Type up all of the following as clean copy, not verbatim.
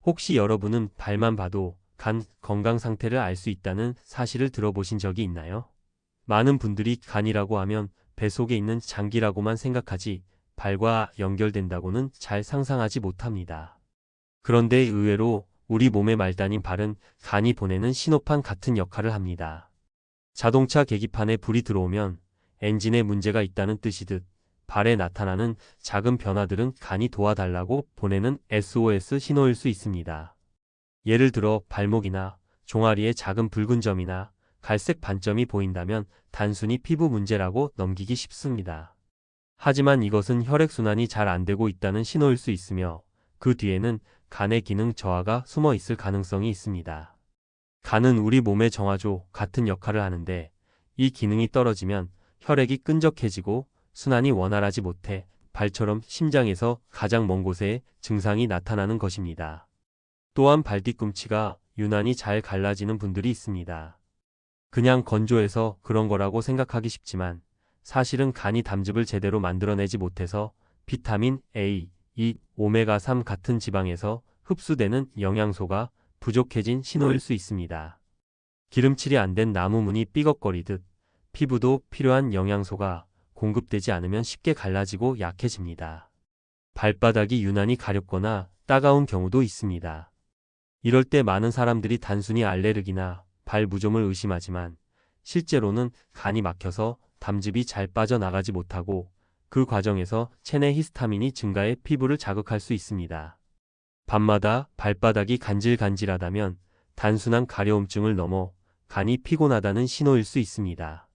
혹시 여러분은 발만 봐도 간 건강 상태를 알 수 있다는 사실을 들어보신 적이 있나요? 많은 분들이 간이라고 하면 배 속에 있는 장기라고만 생각하지 발과 연결된다고는 잘 상상하지 못합니다. 그런데 의외로 우리 몸의 말단인 발은 간이 보내는 신호판 같은 역할을 합니다. 자동차 계기판에 불이 들어오면 엔진에 문제가 있다는 뜻이듯 발에 나타나는 작은 변화들은 간이 도와달라고 보내는 SOS 신호일 수 있습니다. 예를 들어 발목이나 종아리에 작은 붉은 점이나 갈색 반점이 보인다면 단순히 피부 문제라고 넘기기 쉽습니다. 하지만 이것은 혈액순환이 잘 안 되고 있다는 신호일 수 있으며 그 뒤에는 간의 기능 저하가 숨어 있을 가능성이 있습니다. 간은 우리 몸의 정화조 같은 역할을 하는데 이 기능이 떨어지면 혈액이 끈적해지고 순환이 원활하지 못해 발처럼 심장에서 가장 먼 곳에 증상이 나타나는 것입니다. 또한 발뒤꿈치가 유난히 잘 갈라지는 분들이 있습니다. 그냥 건조해서 그런 거라고 생각하기 쉽지만 사실은 간이 담즙을 제대로 만들어내지 못해서 비타민 A, E, 오메가3 같은 지방에서 흡수되는 영양소가 부족해진 신호일 수 있습니다. 기름칠이 안 된 나무문이 삐걱거리듯 피부도 필요한 영양소가 공급되지 않으면 쉽게 갈라지고 약해집니다. 발바닥이 유난히 가렵거나 따가운 경우도 있습니다. 이럴 때 많은 사람들이 단순히 알레르기나 발 무좀을 의심하지만 실제로는 간이 막혀서 담즙이 잘 빠져나가지 못하고 그 과정에서 체내 히스타민이 증가해 피부를 자극할 수 있습니다. 밤마다 발바닥이 간질간질하다면 단순한 가려움증을 넘어 간이 피곤하다는 신호일 수 있습니다.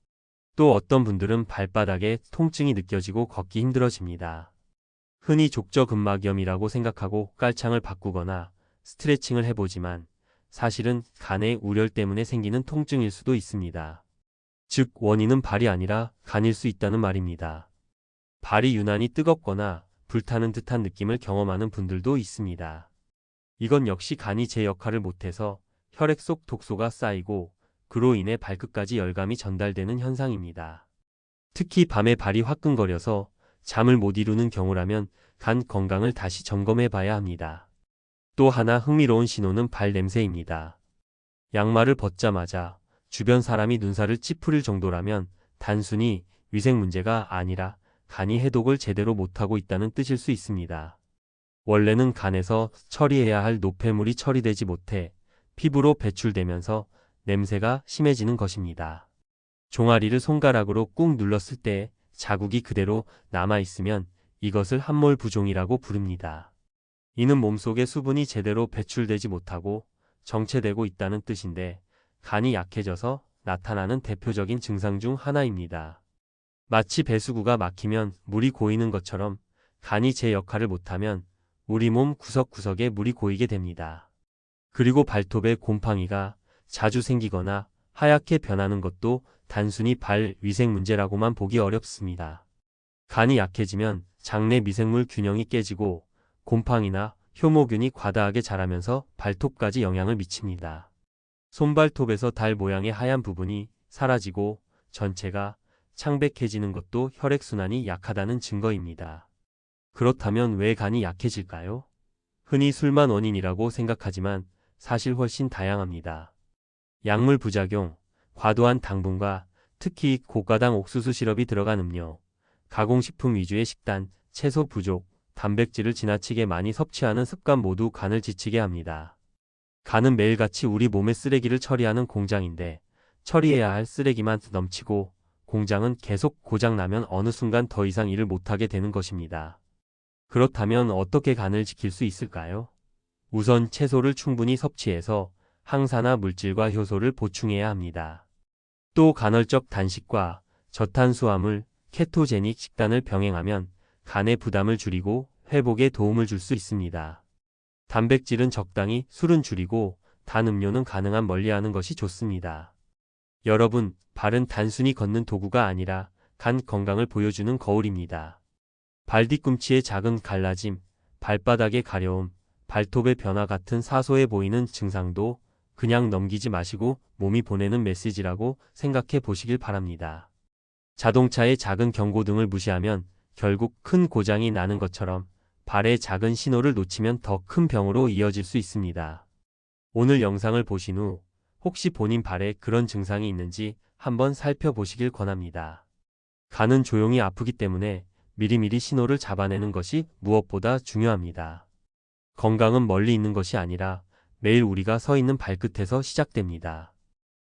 또 어떤 분들은 발바닥에 통증이 느껴지고 걷기 힘들어집니다. 흔히 족저근막염이라고 생각하고 깔창을 바꾸거나 스트레칭을 해보지만 사실은 간의 우열 때문에 생기는 통증일 수도 있습니다. 즉 원인은 발이 아니라 간일 수 있다는 말입니다. 발이 유난히 뜨겁거나 불타는 듯한 느낌을 경험하는 분들도 있습니다. 이건 역시 간이 제 역할을 못해서 혈액 속 독소가 쌓이고 그로 인해 발끝까지 열감이 전달되는 현상입니다. 특히 밤에 발이 화끈거려서 잠을 못 이루는 경우라면 간 건강을 다시 점검해 봐야 합니다. 또 하나 흥미로운 신호는 발 냄새입니다. 양말을 벗자마자 주변 사람이 눈살을 찌푸릴 정도라면 단순히 위생 문제가 아니라 간이 해독을 제대로 못하고 있다는 뜻일 수 있습니다. 원래는 간에서 처리해야 할 노폐물이 처리되지 못해 피부로 배출되면서 냄새가 심해지는 것입니다. 종아리를 손가락으로 꾹 눌렀을 때 자국이 그대로 남아있으면 이것을 함몰 부종이라고 부릅니다. 이는 몸속의 수분이 제대로 배출되지 못하고 정체되고 있다는 뜻인데 간이 약해져서 나타나는 대표적인 증상 중 하나입니다. 마치 배수구가 막히면 물이 고이는 것처럼 간이 제 역할을 못하면 우리 몸 구석구석에 물이 고이게 됩니다. 그리고 발톱에 곰팡이가 자주 생기거나 하얗게 변하는 것도 단순히 발 위생 문제라고만 보기 어렵습니다. 간이 약해지면 장내 미생물 균형이 깨지고 곰팡이나 효모균이 과다하게 자라면서 발톱까지 영향을 미칩니다. 손발톱에서 달 모양의 하얀 부분이 사라지고 전체가 창백해지는 것도 혈액순환이 약하다는 증거입니다. 그렇다면 왜 간이 약해질까요? 흔히 술만 원인이라고 생각하지만 사실 훨씬 다양합니다. 약물 부작용, 과도한 당분과 특히 고가당 옥수수 시럽이 들어간 음료, 가공식품 위주의 식단, 채소 부족, 단백질을 지나치게 많이 섭취하는 습관 모두 간을 지치게 합니다. 간은 매일같이 우리 몸의 쓰레기를 처리하는 공장인데 처리해야 할 쓰레기만 넘치고 공장은 계속 고장나면 어느 순간 더 이상 일을 못하게 되는 것입니다. 그렇다면 어떻게 간을 지킬 수 있을까요? 우선 채소를 충분히 섭취해서 항산화 물질과 효소를 보충해야 합니다. 또 간헐적 단식과 저탄수화물, 케토제닉 식단을 병행하면 간의 부담을 줄이고 회복에 도움을 줄 수 있습니다. 단백질은 적당히, 술은 줄이고 단 음료는 가능한 멀리하는 것이 좋습니다. 여러분, 발은 단순히 걷는 도구가 아니라 간 건강을 보여주는 거울입니다. 발 뒤꿈치의 작은 갈라짐, 발바닥의 가려움, 발톱의 변화 같은 사소해 보이는 증상도 그냥 넘기지 마시고 몸이 보내는 메시지라고 생각해 보시길 바랍니다. 자동차의 작은 경고등을 무시하면 결국 큰 고장이 나는 것처럼 발의 작은 신호를 놓치면 더 큰 병으로 이어질 수 있습니다. 오늘 영상을 보신 후 혹시 본인 발에 그런 증상이 있는지 한번 살펴보시길 권합니다. 간은 조용히 아프기 때문에 미리미리 신호를 잡아내는 것이 무엇보다 중요합니다. 건강은 멀리 있는 것이 아니라 매일 우리가 서 있는 발끝에서 시작됩니다.